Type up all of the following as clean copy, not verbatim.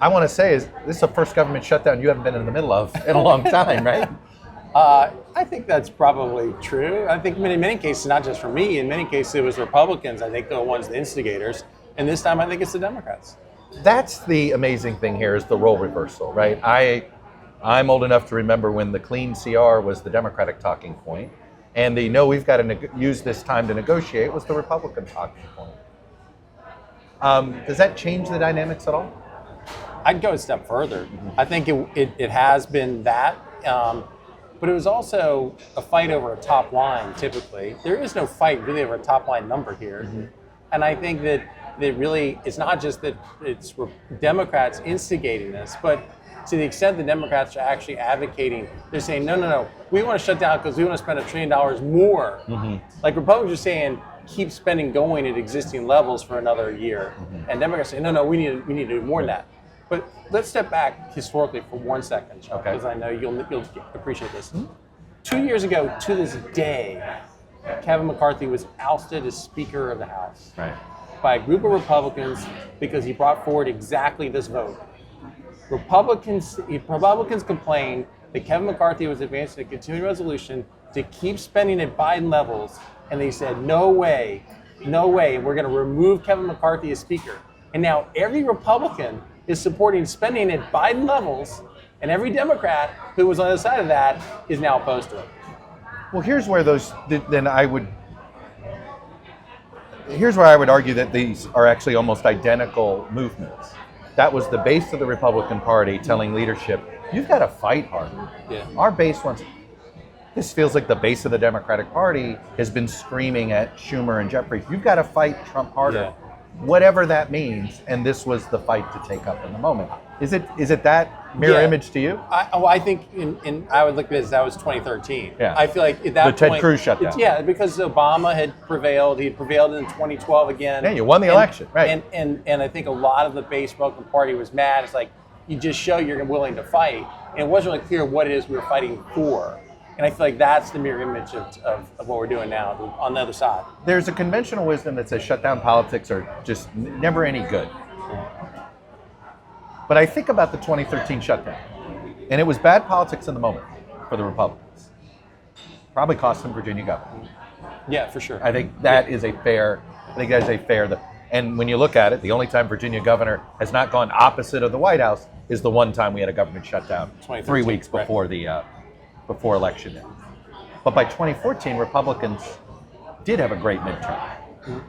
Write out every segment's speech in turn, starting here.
I want to say is this is the first government shutdown you haven't been in the middle of in a long time, right? I think that's probably true. I think in many cases, not just for me, in many cases it was Republicans, I think, the ones, the instigators. And this time I think it's the Democrats. That's the amazing thing here is the role reversal, right? I'm old enough to remember when the clean CR was the Democratic talking point, and the no, we've got to use this time to negotiate was the Republican talking point. Does that change the dynamics at all? I'd go a step further. I think it has been that, but it was also a fight over a top line, typically. There is no fight really over a top line number here. And I think that really, it's not just that it's Democrats instigating this, but to the extent the Democrats are actually advocating, they're saying, no, we want to shut down because we want to spend $1 trillion more. Like Republicans are saying, keep spending going at existing levels for another year. And Democrats say, no, we need to do more than that. But let's step back historically for 1 second, Chuck, because I know you'll appreciate this. 2 years ago, to this day, Kevin McCarthy was ousted as Speaker of the House by a group of Republicans because he brought forward exactly this vote. Republicans complained that Kevin McCarthy was advancing a continuing resolution to keep spending at Biden levels, and they said, no way, we're going to remove Kevin McCarthy as Speaker. And now every Republican is supporting spending at Biden levels, and every Democrat who was on the other side of that is now opposed to it. Well, here's where I would argue that these are actually almost identical movements. That was the base of the Republican Party telling leadership, you've got to fight harder. Our base wants. This feels like the base of the Democratic Party has been screaming at Schumer and Jeffries, you've got to fight Trump harder. Whatever that means, and this was the fight to take up in the moment. Is it that mirror image to you? I think I would look at it as that was 2013. I feel like at that point, the Ted Cruz shutdown. Because Obama had prevailed. He prevailed in 2012 again. Yeah, you won the election, right? And I think a lot of the base Republican Party was mad. It's like, you just show you're willing to fight. And it wasn't really clear what it is we were fighting for. And I feel like that's the mirror image of what we're doing now on the other side. There's a conventional wisdom that says shutdown politics are just never any good. But I think about the 2013 shutdown, and it was bad politics in the moment for the Republicans. Probably cost them Virginia governor. Yeah, for sure. I think that is a fair, and when you look at it, the only time Virginia governor has not gone opposite of the White House is the one time we had a government shutdown 3 weeks before before election day. But by 2014, Republicans did have a great midterm.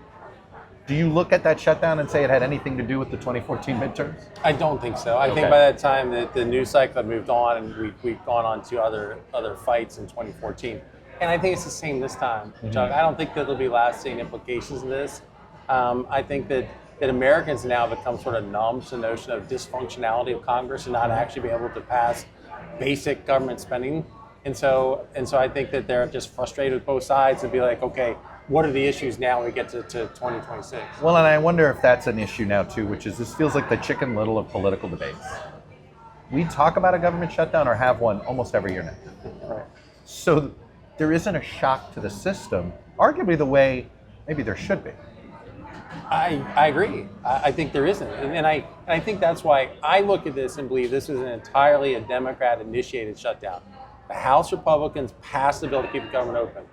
Do you look at that shutdown and say it had anything to do with the 2014 midterms? I don't think so. I think by that time that the news cycle had moved on, and we've gone on to other fights in 2014. And I think it's the same this time, Chuck. I don't think that there'll be lasting implications of this. I think that Americans now have become sort of numb to the notion of dysfunctionality of Congress and not actually being able to pass basic government spending. And so I think that they're just frustrated with both sides and be like, okay, what are the issues now when we get to 2026? Well, and I wonder if that's an issue now too, which is this feels like the Chicken Little of political debates. We talk about a government shutdown or have one almost every year now. So there isn't a shock to the system, arguably the way maybe there should be. I agree. I think there isn't. And I think that's why I look at this and believe this is entirely a Democrat-initiated shutdown. The House Republicans passed the bill to keep the government open.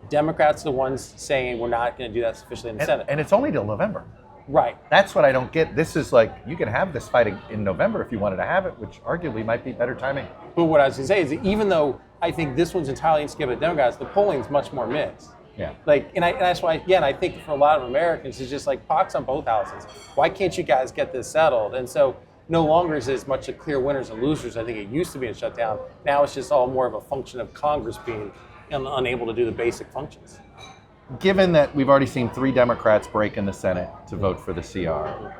Democrats are the ones saying we're not going to do that sufficiently in the Senate. And it's only till November. Right. That's what I don't get. This is like, you can have this fight in November if you wanted to have it, which arguably might be better timing. But what I was going to say is that even though I think this one's entirely instigated by Democrats, the polling's much more mixed. And that's why, again, I think for a lot of Americans, it's just like pox on both houses. Why can't you guys get this settled? And so no longer is it as much a clear winners and losers. I think it used to be in shutdown. Now it's just all more of a function of Congress being unable to do the basic functions. Given that we've already seen 3 Democrats break in the Senate to vote for the CR,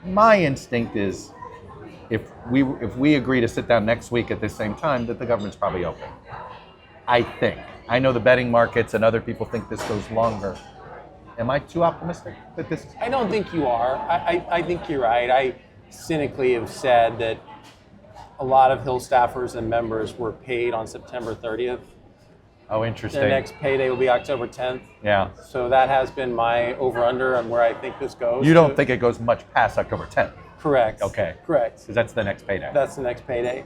my instinct is if we agree to sit down next week at the same time, that the government's probably open. I think. I know the betting markets and other people think this goes longer. Am I too optimistic that this? I don't think you are. I think you're right. I cynically have said that a lot of Hill staffers and members were paid on September 30th. Oh, interesting. Their next payday will be October 10th. Yeah. So that has been my over-under on where I think this goes. You don't think it goes much past October 10th? Correct. Okay. Correct. Because that's the next payday. That's the next payday.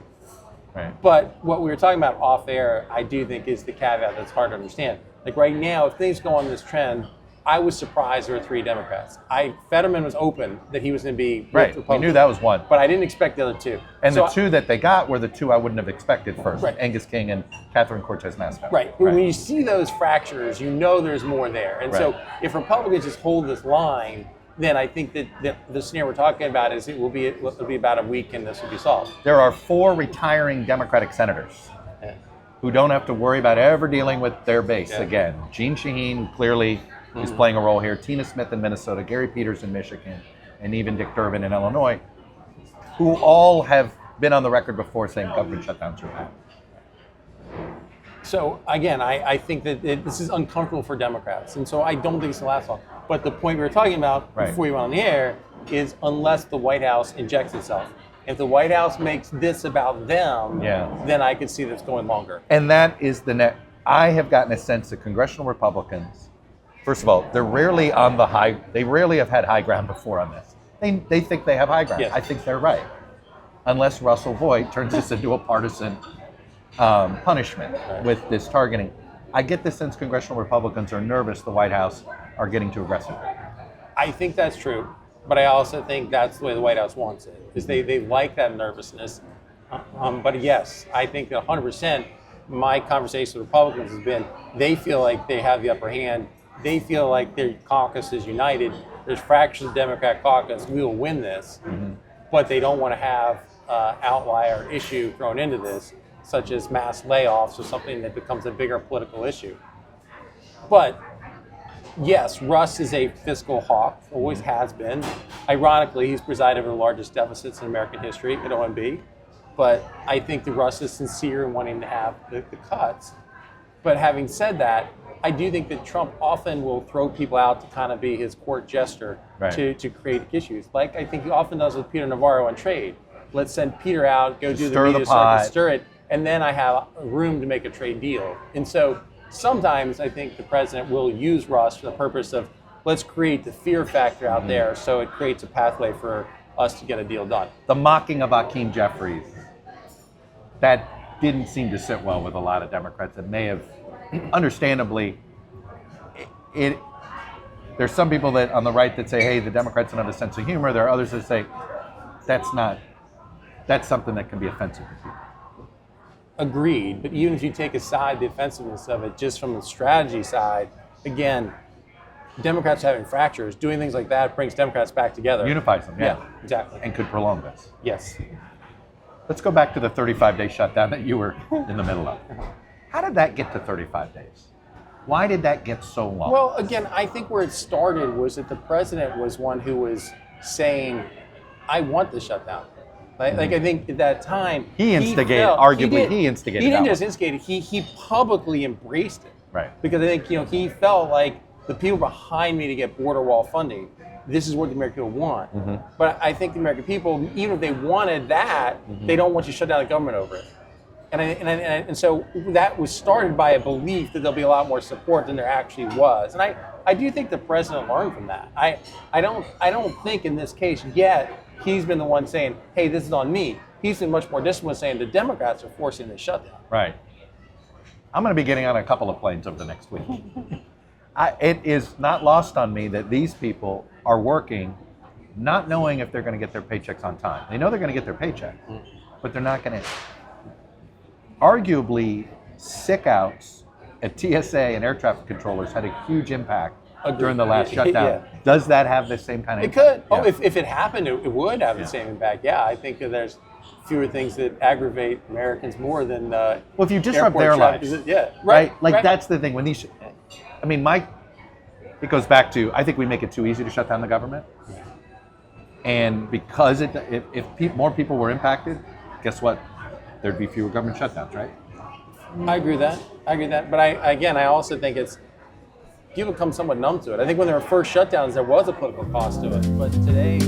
Right. But what we were talking about off air, I do think is the caveat that's hard to understand. Like right now, if things go on this trend, I was surprised there were 3 Democrats. Fetterman was open that he was going to be right. We knew that was one. But I didn't expect the other 2. And so the 2 that they got were the 2 I wouldn't have expected first. Right. Angus King and Catherine Cortez Masto. Right. But when you see those fractures, you know there's more there. And so if Republicans just hold this line, then I think that the scenario we're talking about is it'll be about a week and this will be solved. There are 4 retiring Democratic senators who don't have to worry about ever dealing with their base again. Jeanne Shaheen clearly is playing a role here. Tina Smith in Minnesota, Gary Peters in Michigan, and even Dick Durbin in Illinois, who all have been on the record before saying government shutdowns are bad. So again, I think that this is uncomfortable for Democrats, and so I don't think it's the last one. But the point we were talking about before we went on the air is unless the White House injects itself. If the White House makes this about them, then I could see this going longer. And that is the net. I have gotten a sense that congressional Republicans, first of all, they're rarely on the high. They rarely have had high ground before on this. They think they have high ground. Yes. I think they're right, unless Russell Voigt turns this into a partisan punishment with this targeting. I get the sense congressional Republicans are nervous the White House are getting too aggressive. I think that's true, but I also think that's the way the White House wants it, is they like that nervousness. But yes, I think that 100%. My conversation with Republicans has been they feel like they have the upper hand. They feel like their caucus is united. There's fractures of the Democrat caucus. We will win this, but they don't want to have outlier issue thrown into this, such as mass layoffs or something that becomes a bigger political issue. But yes, Russ is a fiscal hawk, always has been. Ironically, he's presided over the largest deficits in American history at OMB. But I think that Russ is sincere in wanting to have the cuts. But having said that, I do think that Trump often will throw people out to kind of be his court jester to create issues. Like I think he often does with Peter Navarro on trade. Let's send Peter out, go do the media circuit, stir it, and then I have room to make a trade deal. And so sometimes I think the president will use Russ for the purpose of let's create the fear factor out there so it creates a pathway for us to get a deal done. The mocking of Hakeem Jeffries, that didn't seem to sit well with a lot of Democrats that may have, understandably, there's some people that on the right that say, hey, the Democrats don't have a sense of humor. There are others that say, that's something that can be offensive to people. Agreed, but even if you take aside the offensiveness of it, just from the strategy side, again, Democrats having fractures, doing things like that brings Democrats back together. Unifies them, yeah. Exactly. And could prolong this. Yes. Let's go back to the 35-day shutdown that you were in the middle of. How did that get to 35 days? Why did that get so long? Well, again, I think where it started was that the president was one who was saying, I want the shutdown. Like I think at that time, he instigated, arguably he instigated. He didn't just instigate it, he publicly embraced it. Right. Because I think, he felt like the people behind me to get border wall funding, this is what the American people want. But I think the American people, even if they wanted that, they don't want you to shut down the government over it. And so that was started by a belief that there'll be a lot more support than there actually was. And I do think the president learned from that. I don't think in this case yet he's been the one saying, hey, this is on me. He's been much more disciplined saying the Democrats are forcing the shutdown. Right. I'm going to be getting on a couple of planes over the next week. It is not lost on me that these people are working not knowing if they're going to get their paychecks on time. They know they're going to get their paycheck, but they're not going to. Arguably, sick outs at TSA and air traffic controllers had a huge impact during the last shutdown. Does that have the same kind of impact? It could. Yeah. If it happened, it would have the same impact. Yeah, I think that there's fewer things that aggravate Americans more than well, if you disrupt their lives. Right? Like that's the thing. When these, I mean, it goes back to, I think we make it too easy to shut down the government. And because if more people were impacted, guess what? There'd be fewer government shutdowns, right? I agree with that. But I also think people become somewhat numb to it. I think when there were first shutdowns, there was a political cost to it. But today,